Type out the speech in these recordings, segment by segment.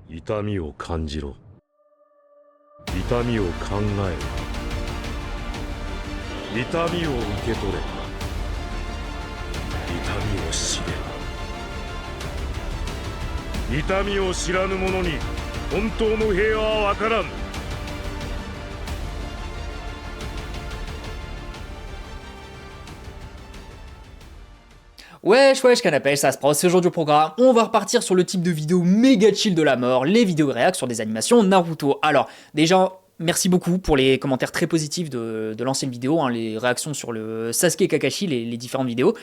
痛みを感じろ。痛みを考えろ。痛みを受け取れ。痛みを知れ。痛みを知らぬ者に本当の平和は分からん。Wesh wesh canapé, ça se passe, c'est aujourd'hui au programme. On va repartir sur le type de vidéo méga chill de la mort, les vidéos réac sur des animations Naruto. Alors, déjà, merci beaucoup pour les commentaires très positifs de l'ancienne vidéo, hein, les réactions sur le Sasuke et Kakashi, les différentes vidéos.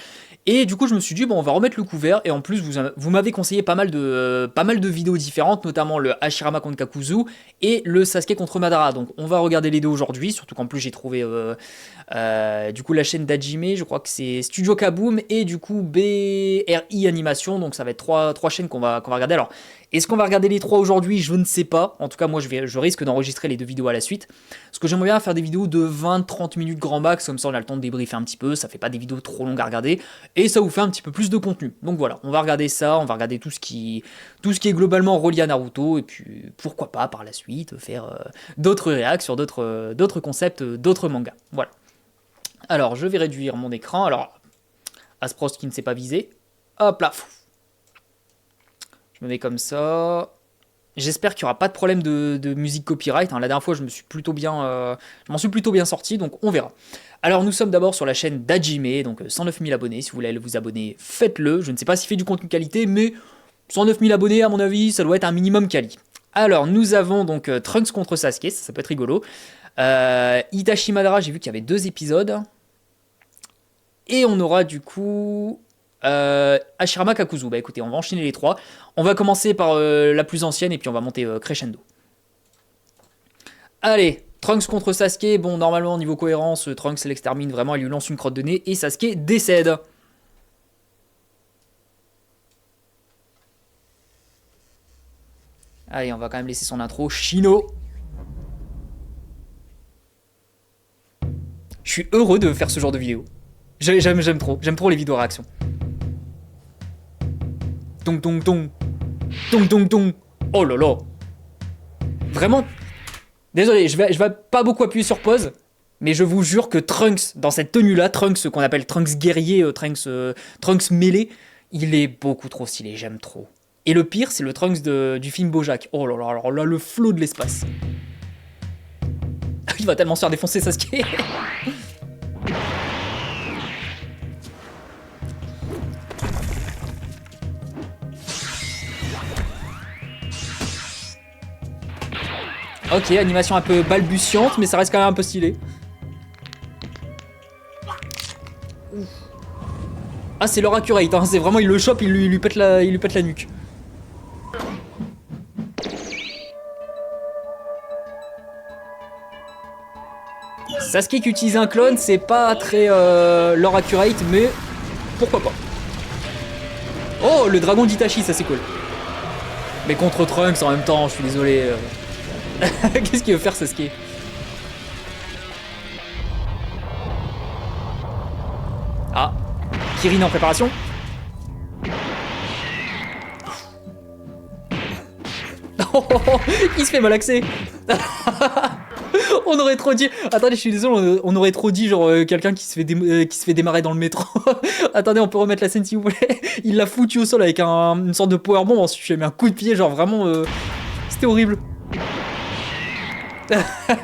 Et du coup, je me suis dit, bon, on va remettre le couvert. Et en plus, vous m'avez conseillé pas mal de vidéos différentes, notamment le Hashirama contre Kakuzu et le Sasuke contre Madara. Donc, on va regarder les deux aujourd'hui, surtout qu'en plus, j'ai trouvé du coup la chaîne d'Hajime, je crois que c'est Studio Kaboom, et du coup BRI Animation. Donc, ça va être trois chaînes qu'on va regarder. Alors, est-ce qu'on va regarder les trois aujourd'hui? Je ne sais pas. En tout cas, moi, je risque d'enregistrer les deux vidéos à la suite. Parce que j'aimerais bien faire des vidéos de 20-30 minutes grand max. Comme ça, on a le temps de débriefer un petit peu. Ça fait pas des vidéos trop longues à regarder. Et ça vous fait un petit peu plus de contenu. Donc voilà, on va regarder ça. On va regarder tout ce qui est globalement relié à Naruto. Et puis, pourquoi pas, par la suite, faire d'autres réacs sur d'autres concepts, d'autres mangas. Voilà. Alors, je vais réduire mon écran. Alors, Asprost qui ne s'est pas visé. Hop là. Je me mets comme ça. J'espère qu'il n'y aura pas de problème de musique copyright. La dernière fois, je m'en suis plutôt bien sorti, donc on verra. Alors, nous sommes d'abord sur la chaîne d'Hajime, donc 109 000 abonnés. Si vous voulez vous abonner, faites-le. Je ne sais pas s'il fait du contenu qualité, mais 109 000 abonnés, à mon avis, ça doit être un minimum quali. Alors, nous avons donc Trunks contre Sasuke, ça peut être rigolo. Itachi Madara, j'ai vu qu'il y avait 2 épisodes. Et on aura du coup Hashirama Kakuzu. Bah écoutez, on va enchaîner les 3. On va commencer par la plus ancienne et puis on va monter crescendo. Allez, Trunks contre Sasuke. Bon, normalement, niveau cohérence, Trunks l'extermine vraiment, il lui lance une crotte de nez et Sasuke décède. Allez, on va quand même laisser son intro. Shino. Je suis heureux de faire ce genre de vidéo. J'aime trop les vidéos réactions. Tong tong tong. Tong tong tong. Oh là là. Vraiment. Désolé, je vais pas beaucoup appuyer sur pause. Mais je vous jure que Trunks, dans cette tenue-là, Trunks, ce qu'on appelle Trunks guerrier, Trunks mêlé, il est beaucoup trop stylé, j'aime trop. Et le pire, c'est le Trunks du film Bojack. Oh là là, alors là, le flow de l'espace. Il va tellement se faire défoncer, Sasuke. Ok, animation un peu balbutiante, mais ça reste quand même un peu stylé. Ah, c'est leur accurate, hein. C'est vraiment, il le chope, il lui pète la nuque. Sasuke qui utilise un clone, c'est pas très leur accurate, mais pourquoi pas. Oh, le dragon d'Itachi, ça c'est cool. Mais contre Trunks en même temps, je suis désolé. Qu'est-ce qu'il veut faire, Sasuke? Ah, Kirin en préparation. Il se fait malaxer. On aurait trop dit... Attendez, je suis désolé, on aurait trop dit genre quelqu'un qui se fait démarrer dans le métro. Attendez, on peut remettre la scène s'il vous plaît. Il l'a foutu au sol avec une sorte de powerbomb, ensuite je lui ai mis un coup de pied, genre vraiment... C'était horrible.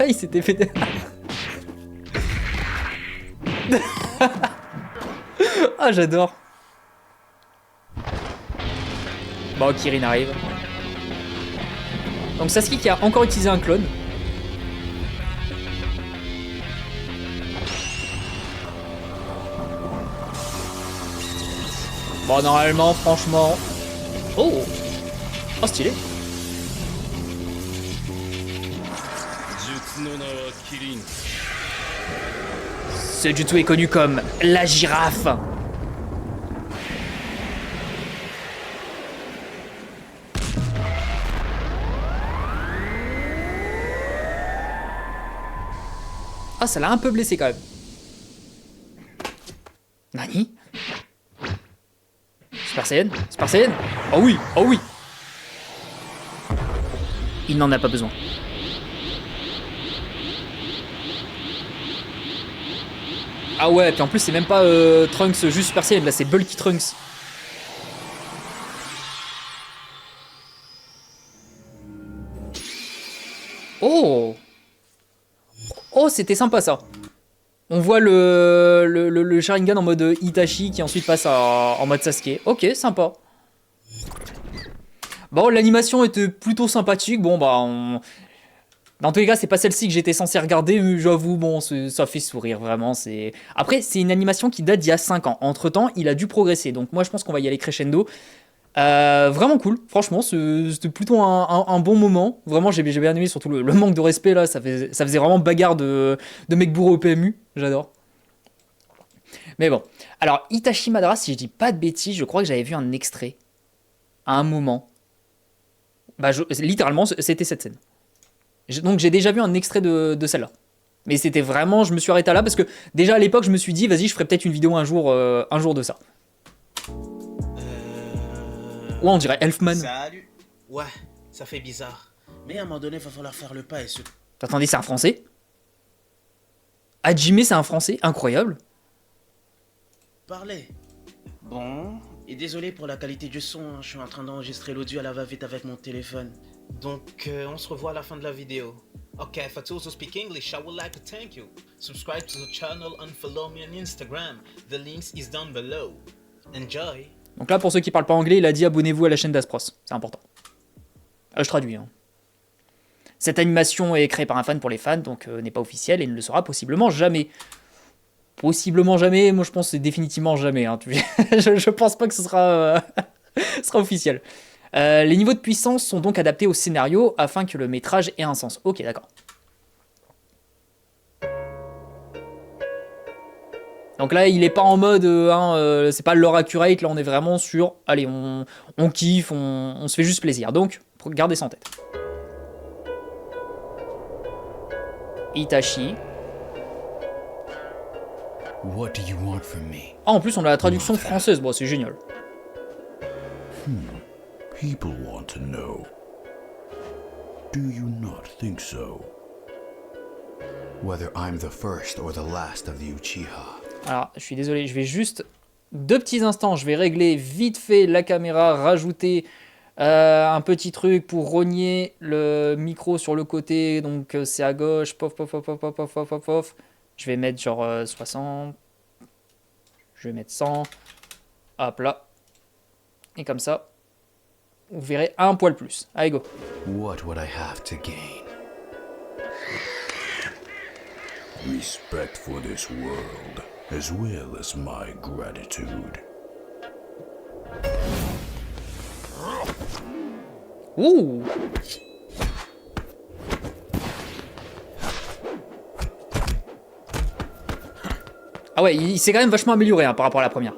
Il s'était fait... Ah, j'adore. Bon, Kirin arrive. Donc Sasuke qui a encore utilisé un clone. Bon, normalement, franchement... Oh! Oh, stylé! Ce jutsu est connu comme la girafe. Ah, ça l'a un peu blessé quand même. Nani? Super Saiyan? Super Saiyan? Oh oui, oh oui. Il n'en a pas besoin. Ah ouais, puis en plus c'est même pas Trunks juste Super Saiyan, là c'est Bulky Trunks. Oh! Oh, c'était sympa ça. On voit le Sharingan en mode Itachi qui ensuite passe en mode Sasuke. Ok, sympa. Bon, l'animation était plutôt sympathique. Bon, bah, dans tous les cas, c'est pas celle-ci que j'étais censé regarder, mais j'avoue, bon, ça fait sourire, vraiment. Après, c'est une animation qui date d'il y a 5 ans. Entre-temps, il a dû progresser. Donc moi, je pense qu'on va y aller crescendo. Vraiment cool, franchement, c'était plutôt un bon moment. Vraiment, j'ai bien aimé, surtout le manque de respect, là, ça faisait vraiment bagarre de mecs bourrés au PMU. J'adore. Mais bon. Alors, Itachi Madara, si je dis pas de bêtises, je crois que j'avais vu un extrait. À un moment. Bah, littéralement, c'était cette scène. Donc, j'ai déjà vu un extrait de celle-là. Mais c'était vraiment, je me suis arrêté là parce que déjà à l'époque, je me suis dit, vas-y, je ferai peut-être une vidéo un jour de ça. Ouais, on dirait Elfman. Salut. Ouais, ça fait bizarre. Mais à un moment donné, il va falloir faire le pas et se... Attendez, c'est un français? Hajime, c'est un français? Incroyable. parler. Bon, et désolé pour la qualité du son, hein, je suis en train d'enregistrer l'audio à la va-vite avec mon téléphone. Donc, on se revoit à la fin de la vidéo. Okay, for those who speak English, I would like to thank you. Subscribe to the channel and follow me on Instagram. The links is down below. Enjoy. Donc là, pour ceux qui parlent pas anglais, il a dit abonnez-vous à la chaîne d'Aspros. C'est important. Je traduis. Hein. Cette animation est créée par un fan pour les fans, donc n'est pas officielle et ne le sera possiblement jamais. Possiblement jamais, moi je pense que c'est définitivement jamais. Hein. je pense pas que ce sera, sera officiel. Les niveaux de puissance sont donc adaptés au scénario afin que le métrage ait un sens. Ok, d'accord. Donc là, il est pas en mode, c'est pas l'heure accurate, là on est vraiment sur, allez, on kiffe, on se fait juste plaisir. Donc, gardez ça en tête. Itachi. What do you want from me? Ah, en plus, on a la traduction française, bon, c'est génial. People want to know. Do you not think so? Whether I'm the first or the last of the Uchiha. Alors, je suis désolé, je vais juste 2 petits instants, je vais régler vite fait la caméra, rajouter un petit truc pour rogner le micro sur le côté, donc c'est à gauche, pof, pof, pof, pof, pof, pof, pof, pof, pof. Je vais mettre genre 60, je vais mettre 100, hop là, et comme ça, vous verrez un poil plus. Allez, go. What would I have to gain? Respect for this world, as well as my gratitude. Ouh. Ah ouais, il s'est quand même vachement amélioré hein, par rapport à la première.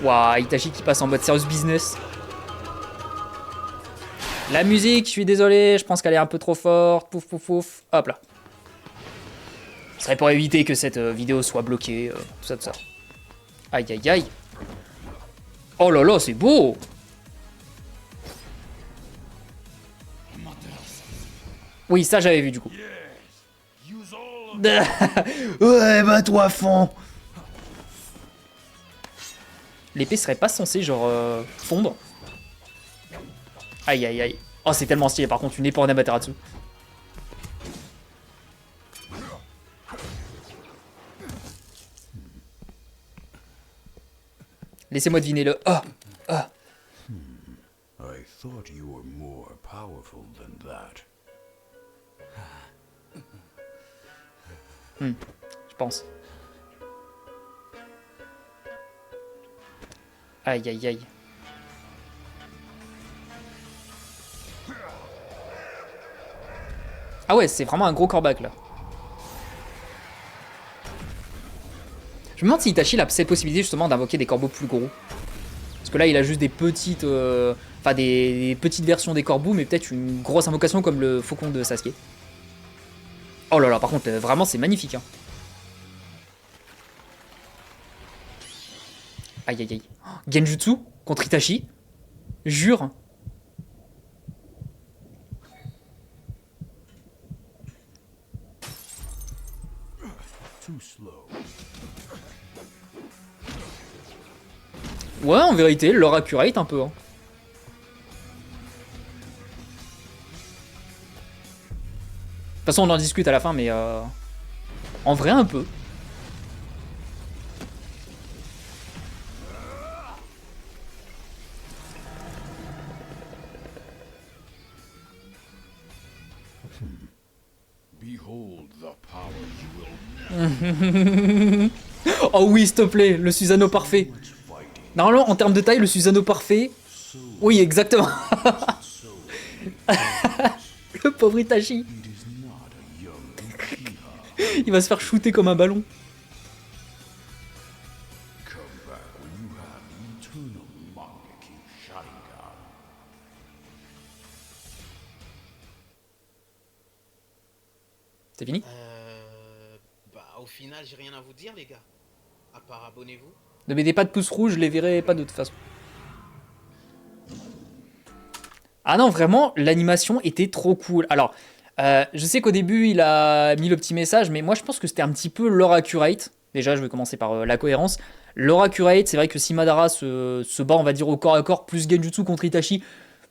Waouh, Itachi qui passe en mode serious business. La musique, je suis désolé, je pense qu'elle est un peu trop forte. Pouf, pouf, pouf. Hop là. Ce serait pour éviter que cette vidéo soit bloquée. Tout ça, tout ça. Aïe, aïe, aïe. Oh là là, c'est beau. Oui, ça j'avais vu du coup. Ouais, bats-toi à fond! L'épée serait pas censée genre fondre. Aïe aïe aïe. Oh c'est tellement stylé par contre une épée en Amaterasu. Laissez-moi deviner le ah ah. I thought you were more powerful than that. Je pense. Aïe aïe aïe. Ah ouais, c'est vraiment un gros corbac là. Je me demande si Itachi a cette possibilité justement d'invoquer des corbeaux plus gros. Parce que là il a juste des petites... Enfin des petites versions des corbeaux, mais peut-être une grosse invocation comme le faucon de Sasuke. Oh là là, par contre, vraiment c'est magnifique. Hein. Aïe aïe aïe. Genjutsu contre Itachi. Jure. Too slow. Ouais, en vérité, leur accurate un peu. Hein. De toute façon, on en discute à la fin, mais en vrai, un peu. Behold the power you will Oh oui, s'il te plaît, le Susanoo parfait. Normalement, en termes de taille, le Susanoo parfait... Oui, exactement. Le pauvre Itachi. Il va se faire shooter comme un ballon. come back when you have eternal Mangekyo Sharingan. C'est fini? Bah, au final, j'ai rien à vous dire, les gars. À part abonnez-vous. Ne mettez pas de pouce rouge, je les verrai pas de toute façon. Ah non, vraiment, l'animation était trop cool. Alors, je sais qu'au début, il a mis le petit message, mais moi, je pense que c'était un petit peu leur accurate. Déjà, je vais commencer par la cohérence. Leur accurate, c'est vrai que si Madara se bat, on va dire, au corps à corps, plus Genjutsu contre Itachi,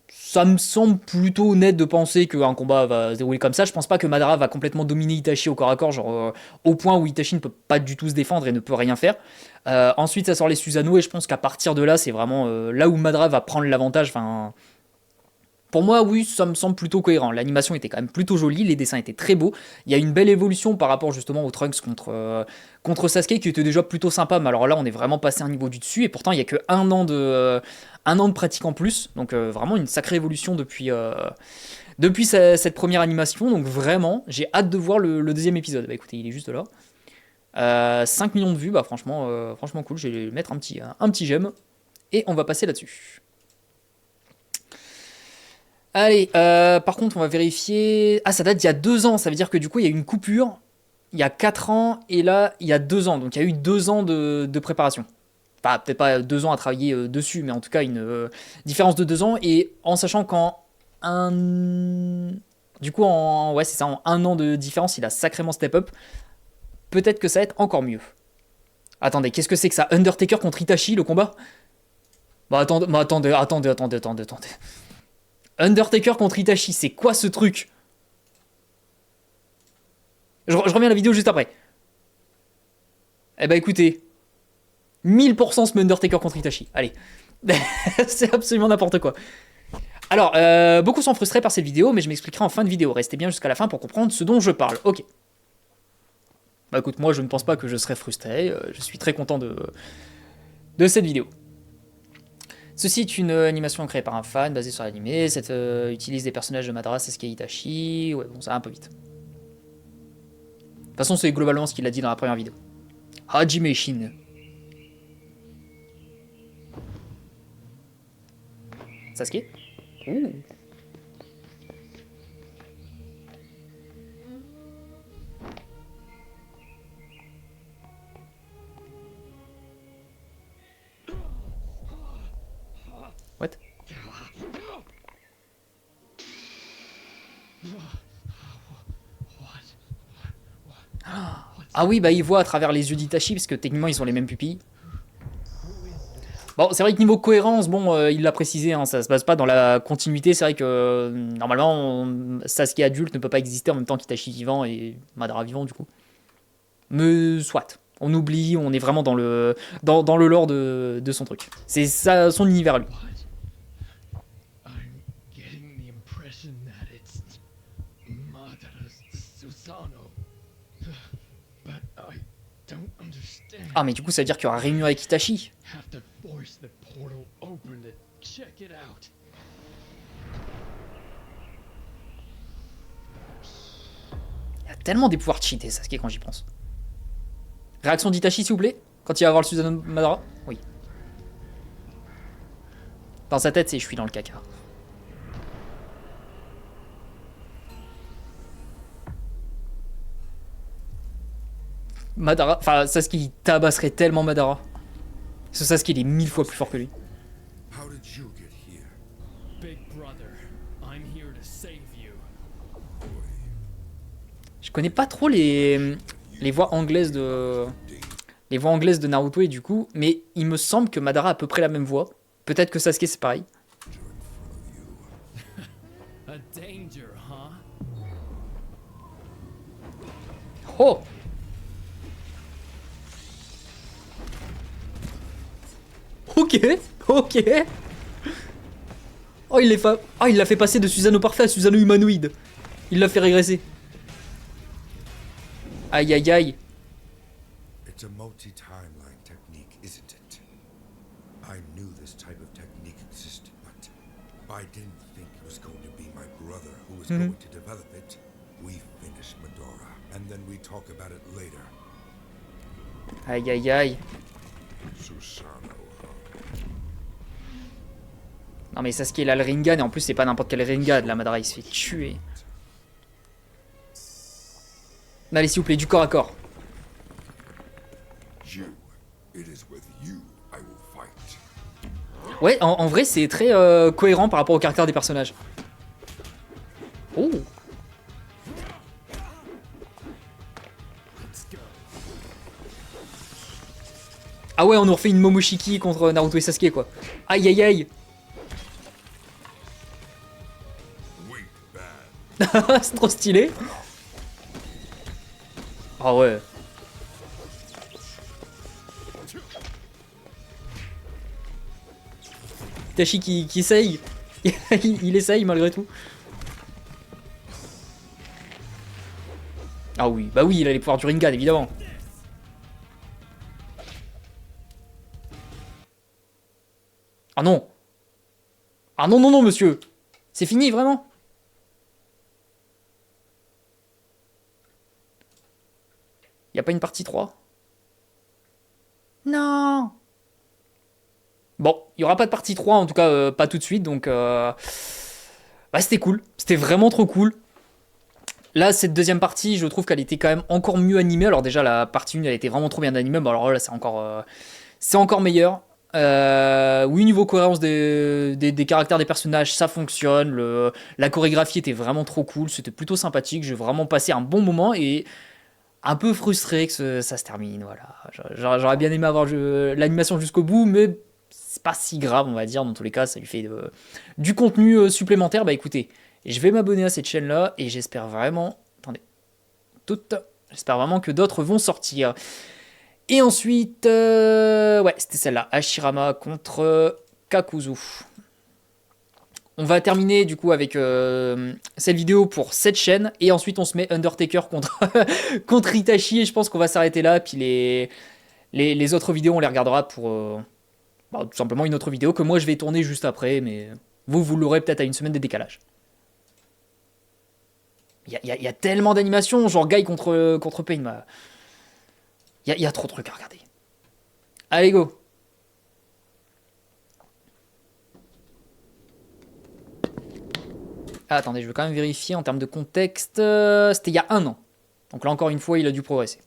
ça me semble plutôt honnête de penser qu'un combat va se dérouler comme ça. Je pense pas que Madara va complètement dominer Itachi au corps à corps, genre au point où Itachi ne peut pas du tout se défendre et ne peut rien faire. Ensuite, ça sort les Susanoo, et je pense qu'à partir de là, c'est vraiment là où Madara va prendre l'avantage. Enfin... Pour moi, oui, ça me semble plutôt cohérent. L'animation était quand même plutôt jolie, les dessins étaient très beaux. Il y a une belle évolution par rapport justement au Trunks contre Sasuke qui était déjà plutôt sympa. Mais alors là, on est vraiment passé un niveau du dessus. Et pourtant, il n'y a que un an de pratique en plus. Donc vraiment une sacrée évolution depuis cette première animation. Donc vraiment, j'ai hâte de voir le deuxième épisode. Bah écoutez, il est juste là. 5 millions de vues, bah franchement cool. Je vais lui mettre un petit j'aime. Et on va passer là-dessus. Allez, par contre, on va vérifier... Ah, ça date d'il y a 2 ans, ça veut dire que du coup, il y a eu une coupure, il y a 4 ans, et là, il y a 2 ans. Donc, il y a eu 2 ans de préparation. Enfin, peut-être pas 2 ans à travailler dessus, mais en tout cas, une différence de 2 ans, et en sachant qu'en Du coup, ouais, c'est ça, en 1 an de différence, il a sacrément step up. Peut-être que ça va être encore mieux. Attendez, qu'est-ce que c'est que ça? Undertaker contre Itachi, le combat? Bah, attendez. Undertaker contre Itachi, c'est quoi ce truc? Je reviens à la vidéo juste après. Eh bah écoutez, 1000% ce Undertaker contre Itachi. Allez, c'est absolument n'importe quoi. Alors, beaucoup sont frustrés par cette vidéo, mais je m'expliquerai en fin de vidéo. Restez bien jusqu'à la fin pour comprendre ce dont je parle. Ok. Bah écoute, moi je ne pense pas que je serai frustré. Je suis très content de cette vidéo. Ceci est une animation créée par un fan basée sur l'anime. Cette utilise des personnages de Madara, Sasuke et Itachi. Ouais, bon, ça va un peu vite. De toute façon, c'est globalement ce qu'il a dit dans la première vidéo. Hajime Shin. Sasuke. Ouh. What? Ah oui, bah il voit à travers les yeux d'Itachi, parce que techniquement ils ont les mêmes pupilles. Bon, c'est vrai que niveau cohérence, bon, il l'a précisé, hein, ça se passe pas dans la continuité. C'est vrai que normalement, Sasuke adulte ne peut pas exister en même temps qu'Itachi vivant et Madara vivant, du coup. Mais soit, on oublie, on est vraiment dans le lore de son truc. C'est ça, son univers à lui. Ah, mais du coup, ça veut dire qu'il y aura réunion avec Itachi. Il y a tellement des pouvoirs cheatés, Sasuke, quand j'y pense. Réaction d'Itachi, s'il vous plaît, quand il va voir le Susanoo Madara. Oui. Dans sa tête, c'est je suis dans le caca. Madara, enfin Sasuke il tabasserait tellement Madara. Ce Sasuke il est 1000 fois plus fort que lui. How did you get here? Big brother, I'm here to save you. Je connais pas trop les voix anglaises de Naruto et du coup, mais il me semble que Madara a à peu près la même voix. Peut-être que Sasuke c'est pareil. A danger, huh? Oh! Ok, ok. Oh, il l'a fait passer de Susanoo parfait à Susanoo humanoïde. Il l'a fait régresser. Aïe aïe aïe. It's a multi-timeline technique, isn't it? I knew this type of technique existed, but I didn't think it was going to be my brother who was going to develop it. We finish Medora, and then we talk about it later. Aïe aïe aïe. Susanoo. Non mais Sasuke il a le Rinnegan et en plus c'est pas n'importe quel Rinnegan. La Madara il se fait tuer. Allez s'il vous plaît, du corps à corps. You. It is with you I will fight. Ouais, en vrai c'est très cohérent par rapport au caractère des personnages. Oh. Ah ouais, on nous refait une Momoshiki contre Naruto et Sasuke quoi. Aïe aïe aïe. Weak bad. C'est trop stylé. Ah ouais. Itachi qui essaye. il essaye malgré tout. Ah oui, bah oui, il a les pouvoirs du Rinnegan évidemment. Ah non. Ah non, non, non, monsieur. C'est fini, vraiment. Y a pas une partie 3? Non. Bon, il y aura pas de partie 3, en tout cas pas tout de suite, donc bah, c'était cool, c'était vraiment trop cool. Là, cette deuxième partie, je trouve qu'elle était quand même encore mieux animée. Alors déjà, la partie 1, elle était vraiment trop bien animée, mais alors là, c'est encore meilleur. Oui, niveau cohérence des caractères des personnages, ça fonctionne. La chorégraphie était vraiment trop cool, c'était plutôt sympathique. J'ai vraiment passé un bon moment et un peu frustré que ça se termine. Voilà, j'aurais bien aimé avoir l'animation jusqu'au bout, mais c'est pas si grave, on va dire. Dans tous les cas, ça lui fait du contenu supplémentaire. Bah écoutez, je vais m'abonner à cette chaîne-là et j'espère vraiment... Attendez. J'espère vraiment que d'autres vont sortir. Et ensuite... ouais, c'était celle-là. Hashirama contre Kakuzu. On va terminer du coup avec cette vidéo pour cette chaîne. Et ensuite, on se met Undertaker contre Itachi. Et je pense qu'on va s'arrêter là. Puis les autres vidéos, on les regardera pour... bah, tout simplement une autre vidéo que moi, je vais tourner juste après. Mais vous l'aurez peut-être à une semaine de décalage. Il y a tellement d'animations, genre Guy contre Pain. Il y a trop de trucs à regarder. Allez, go. Ah, attendez, je veux quand même vérifier en termes de contexte. C'était il y a 1 an. Donc là, encore une fois, il a dû progresser.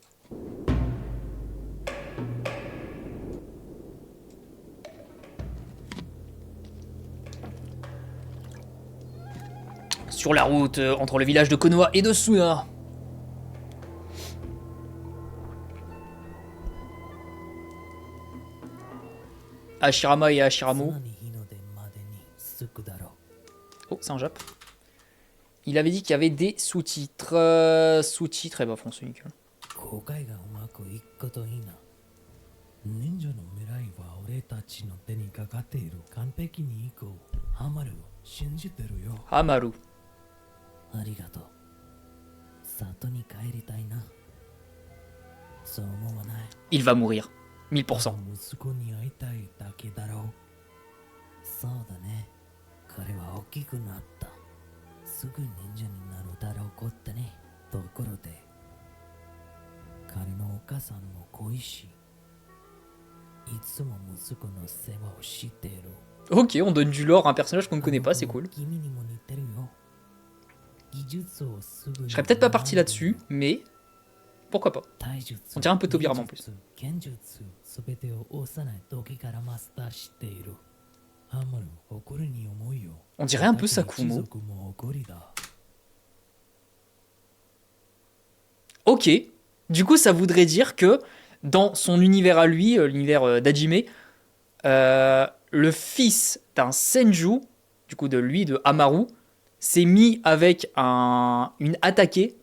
Sur la route entre le village de Konoha et de Suna. Hashirama et Hashiramo. Oh, c'est un Jap. Il avait dit qu'il y avait des sous-titres. Sous-titres, et bah français nickel. Hamaru. Il va mourir. 1000%. Ok, on donne du lore à un personnage qu'on ne connaît pas, c'est cool. Je serais peut-être pas parti là-dessus, mais pourquoi pas. On dirait un peu Tobirama en plus. On dirait un peu Sakumo. Ok. Du coup, ça voudrait dire que dans son univers à lui, l'univers d'Hajime, le fils d'un Senju, du coup de lui, de Amaru, s'est mis avec une attaquée.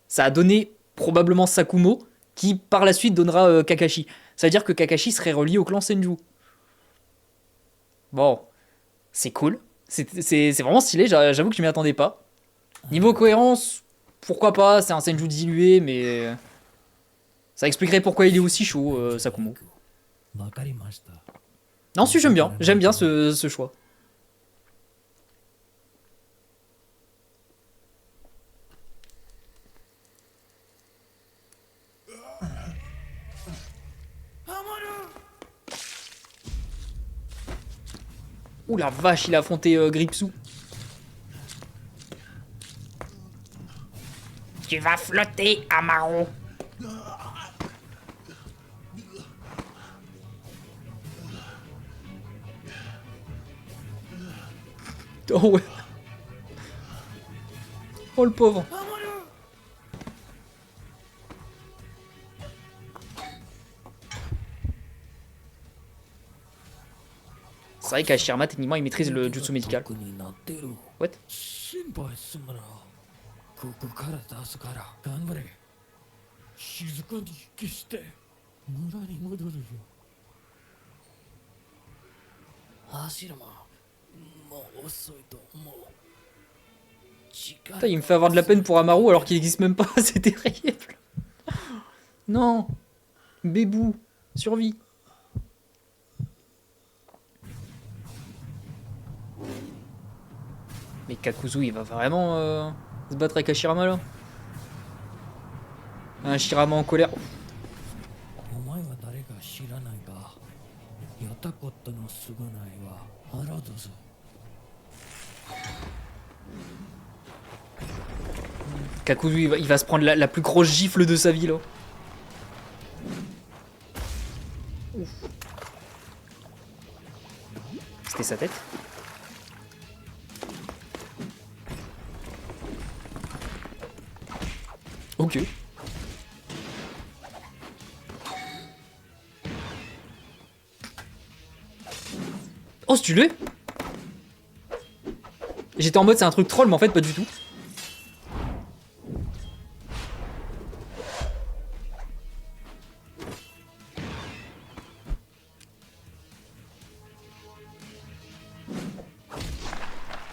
Ça a donné probablement Sakumo, qui par la suite donnera Kakashi. Ça veut dire que Kakashi serait relié au clan Senju. Bon, c'est cool. C'est vraiment stylé, j'avoue que je m'y attendais pas. Niveau cohérence, pourquoi pas, c'est un Senju dilué, mais ça expliquerait pourquoi il est aussi chaud, Sakumo. Non, si, j'aime bien ce choix. Ouh la vache, il a affronté Gripsou. Tu vas flotter, Amaro. Oh ouais. Oh le pauvre. C'est vrai qu'Ashirama, techniquement, il maîtrise le jutsu médical. What? 心配すんならここから出すから頑張れ静かに消して村に戻るよ走るもう遅いと思う Putain, il me fait avoir de la peine pour Amaru alors qu'il n'existe même pas, c'est terrible. Non. Bébou, survie. Mais Kakuzu, il va vraiment se battre avec Hashirama là. Un Hashirama en colère. お前は誰か知らないがやったことの償いは払うぞ Kakuzu, il va se prendre la plus grosse gifle de sa vie là. Ouf. C'était sa tête. Ok. Oh, stylé! J'étais en mode c'est un truc troll, mais en fait pas du tout.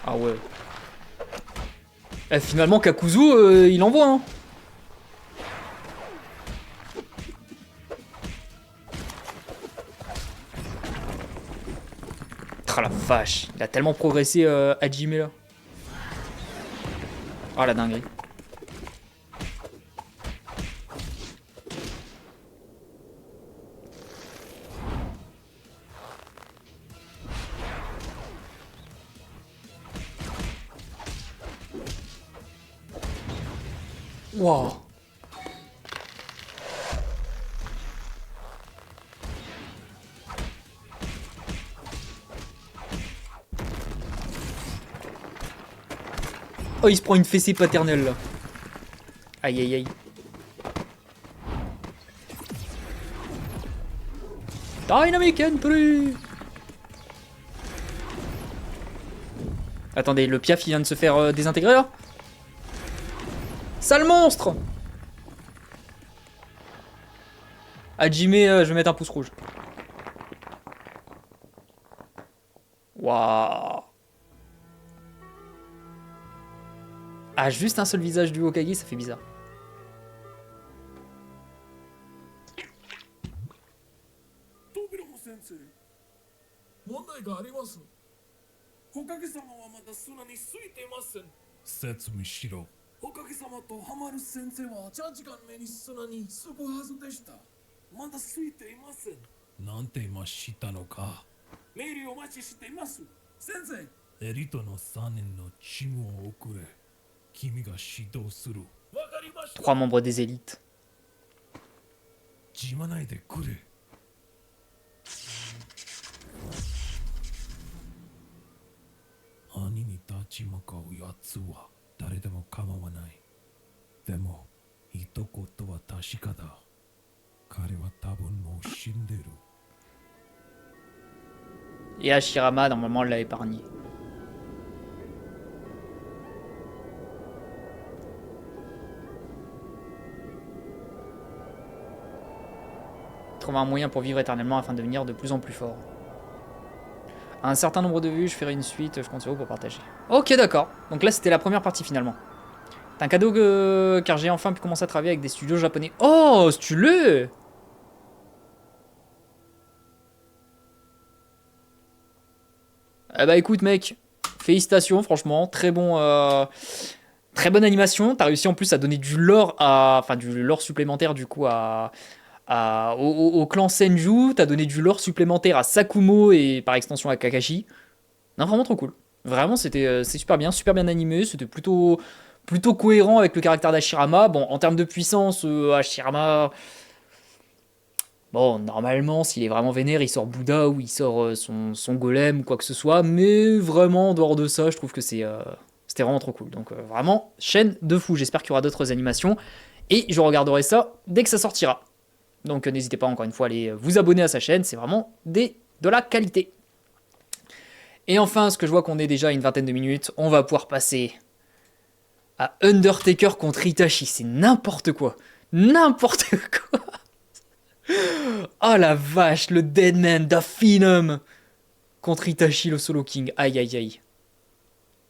Ah ouais. Finalement, Kakuzu, il envoie, hein. Ah la vache, il a tellement progressé Hajime là. Ah la dinguerie. Wow. Oh, il se prend une fessée paternelle là. Aïe aïe aïe. Dynamic Entry. Attendez, le Piaf il vient de se faire désintégrer là. Sale monstre. Hajime, je vais mettre un pouce rouge. Waouh. Ah, juste un seul visage du Hokage, ça fait bizarre. 問題がありますおかげさまはまだ砂についていません説明しろおかげさまとハマる先生は長時間目に砂にすぐはずでしたまだついていませんなんて今知ったのか命令お待ちしています先生エリートの3人のチームを送れ君が指導するわかりました 3 membres des élites. 自慢ないでくれアニメち向かうやつは誰でも構わない。でも一言は確かだ。彼は多分もう死んでる。 Et Hashirama, normalement, elle l'a épargné. Trouver un moyen pour vivre éternellement afin de devenir de plus en plus fort. À un certain nombre de vues, je ferai une suite, je compte sur vous pour partager. Ok, d'accord. Donc là, c'était la première partie finalement. C'est un cadeau car j'ai enfin pu commencer à travailler avec des studios japonais. Oh, stylé! Eh bah écoute mec, félicitations franchement, très bonne animation. T'as réussi en plus à donner du lore enfin du lore supplémentaire du coup au clan Senju. T'as donné du lore supplémentaire à Sakumo et par extension à Kakashi. Non vraiment trop cool. Vraiment c'est super bien animé. C'était plutôt cohérent avec le caractère d'Hashirama. Bon en termes de puissance, Hashirama. Bon, normalement, s'il est vraiment vénère, il sort Bouddha ou il sort son golem ou quoi que ce soit. Mais vraiment, en dehors de ça, je trouve que c'était vraiment trop cool. Donc vraiment, chaîne de fou. J'espère qu'il y aura d'autres animations. Et je regarderai ça dès que ça sortira. Donc n'hésitez pas encore une fois à aller vous abonner à sa chaîne. C'est vraiment de la qualité. Et enfin, ce que je vois qu'on est déjà à une vingtaine de minutes, on va pouvoir passer à Undertaker contre Itachi. C'est n'importe quoi. N'importe quoi. Oh la vache, le Deadman d'Aphinum contre Itachi, le Solo King. Aïe aïe aïe.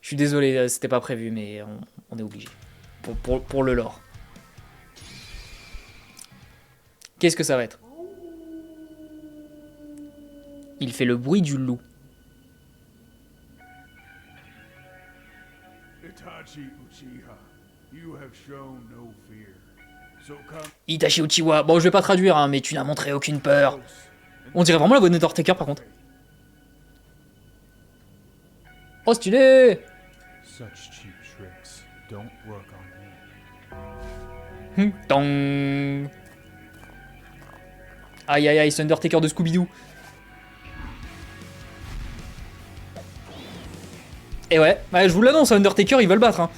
Je suis désolé, c'était pas prévu, mais on est obligé. Pour le lore. Qu'est-ce que ça va être? Il fait le bruit du loup. Itachi Uchiha, you have shown no fear. So come Itachi Uchiwa. Bon, je vais pas traduire, hein, mais tu n'as montré aucune peur. On dirait vraiment la voix d'Undertaker par contre. Oh, stylé! such cheap tricks don't work on me. Tong. Aïe aïe aïe, c'est Undertaker de Scooby-Doo. Et ouais, je vous l'annonce, Undertaker il va le battre. Hein.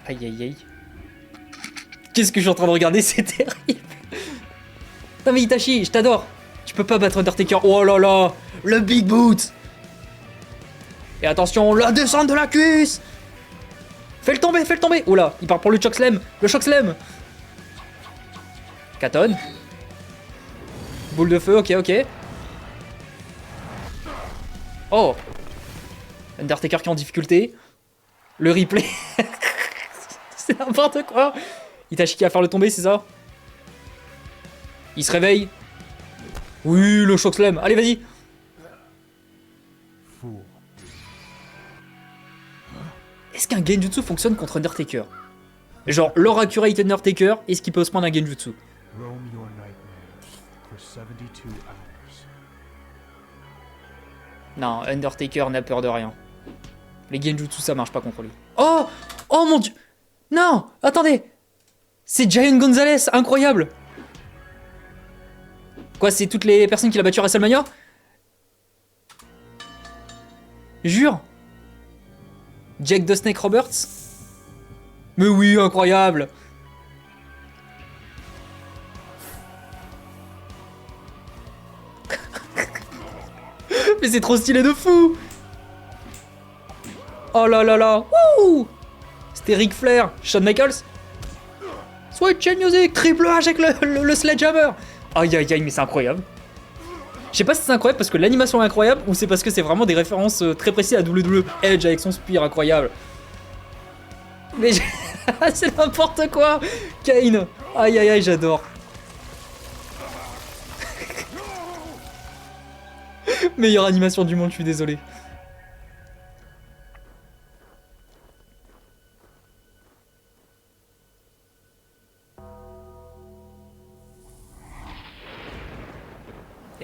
Aïe aïe aïe. Qu'est-ce que je suis en train de regarder? C'est terrible. Non mais Itachi, je t'adore. Tu peux pas battre Undertaker. Oh là là, le Big Boot. Et attention, la descente de la cuisse. Fais le tomber, fais le tomber. Oh là, il part pour le Choc Slam. Le Choc Slam. Katon. Boule de feu, ok, ok. Oh. Undertaker qui est en difficulté. Le replay. C'est n'importe quoi. Itachi qui va faire le tomber, c'est ça? Il se réveille. Oui, le Choc Slam. Allez, vas-y. Est-ce qu'un Genjutsu fonctionne contre Undertaker? Genre, Lore Accurate Undertaker, est-ce qu'il peut se prendre un Genjutsu? Roam your nightmares for 72 hours. Non, Undertaker n'a peur de rien. Les Genjutsu, ça marche pas contre lui. Oh! Oh mon dieu! Non! Attendez! C'est Giant Gonzalez! Incroyable! Quoi, c'est toutes les personnes qu'il a battues à WrestleMania? Jure! Jack the Snake Roberts? Mais oui, incroyable! Mais c'est trop stylé de fou! Oh là là là! Wouh! C'était Ric Flair, Shawn Michaels. Sweet Chain Music, Triple H avec le Sledgehammer. Aïe aïe aïe, mais c'est incroyable. Je sais pas si c'est incroyable parce que l'animation est incroyable ou c'est parce que c'est vraiment des références très précises à WWE. Edge avec son spear incroyable. Mais c'est n'importe quoi. Kane. Aïe aïe aïe, j'adore. Meilleure animation du monde, je suis désolé.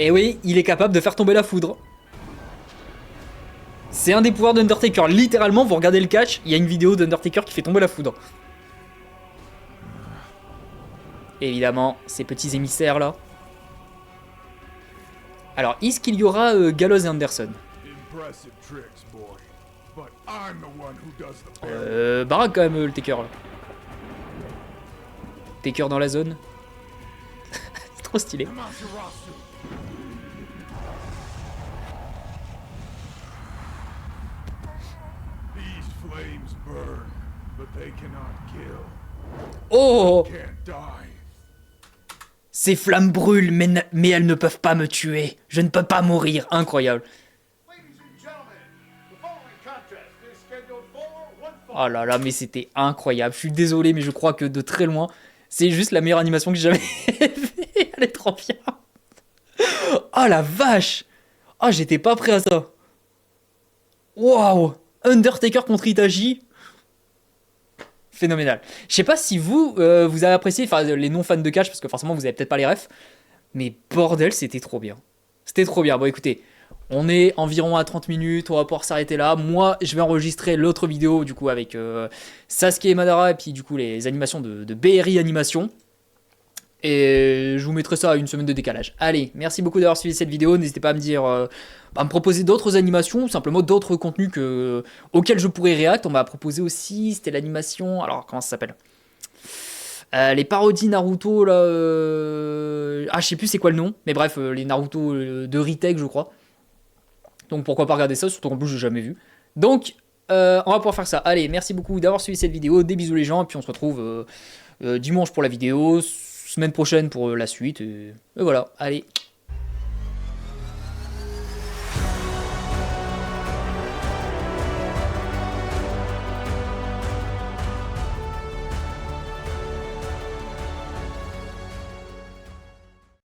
Et oui, il est capable de faire tomber la foudre. C'est un des pouvoirs d'Undertaker. Littéralement, vous regardez le catch, il y a une vidéo d'Undertaker qui fait tomber la foudre. Et évidemment, ces petits émissaires là. Alors, est-ce qu'il y aura Gallows et Anderson? Impressive tricks, boy. But I'm the one who does the bearing. Baraque quand même, le Taker, là. Taker dans la zone. C'est trop stylé. Amaterasu. These flames burn, but they cannot kill. Oh! Can't die. Ces flammes brûlent, mais elles ne peuvent pas me tuer. Je ne peux pas mourir. Incroyable. Oh là là, mais c'était incroyable. Je suis désolé, mais je crois que de très loin, c'est juste la meilleure animation que j'ai jamais vue. Elle est trop bien. Oh la vache! Oh, j'étais pas prêt à ça. Waouh! Undertaker contre Itachi. Phénoménal. Je sais pas si vous, vous avez apprécié, enfin les non-fans de catch, parce que forcément vous avez peut-être pas les refs, mais bordel, c'était trop bien. C'était trop bien. Bon écoutez, on est environ à 30 minutes, on va pouvoir s'arrêter là. Moi, je vais enregistrer l'autre vidéo, du coup, avec Sasuke et Madara, et puis du coup les animations de BRI Animation. Et je vous mettrai ça à une semaine de décalage. Allez, merci beaucoup d'avoir suivi cette vidéo. N'hésitez pas à me dire, à me proposer d'autres animations, ou simplement d'autres contenus auxquels je pourrais réact. On m'a proposé aussi, c'était l'animation. Alors, comment ça s'appelle? Les parodies Naruto, là. Ah, je sais plus c'est quoi le nom. Mais bref, les Naruto de retake, je crois. Donc pourquoi pas regarder ça, surtout qu'en plus, j'ai jamais vu. Donc, on va pouvoir faire ça. Allez, merci beaucoup d'avoir suivi cette vidéo. Des bisous les gens. Et puis on se retrouve dimanche pour la vidéo. Semaine prochaine pour la suite. Et voilà, allez,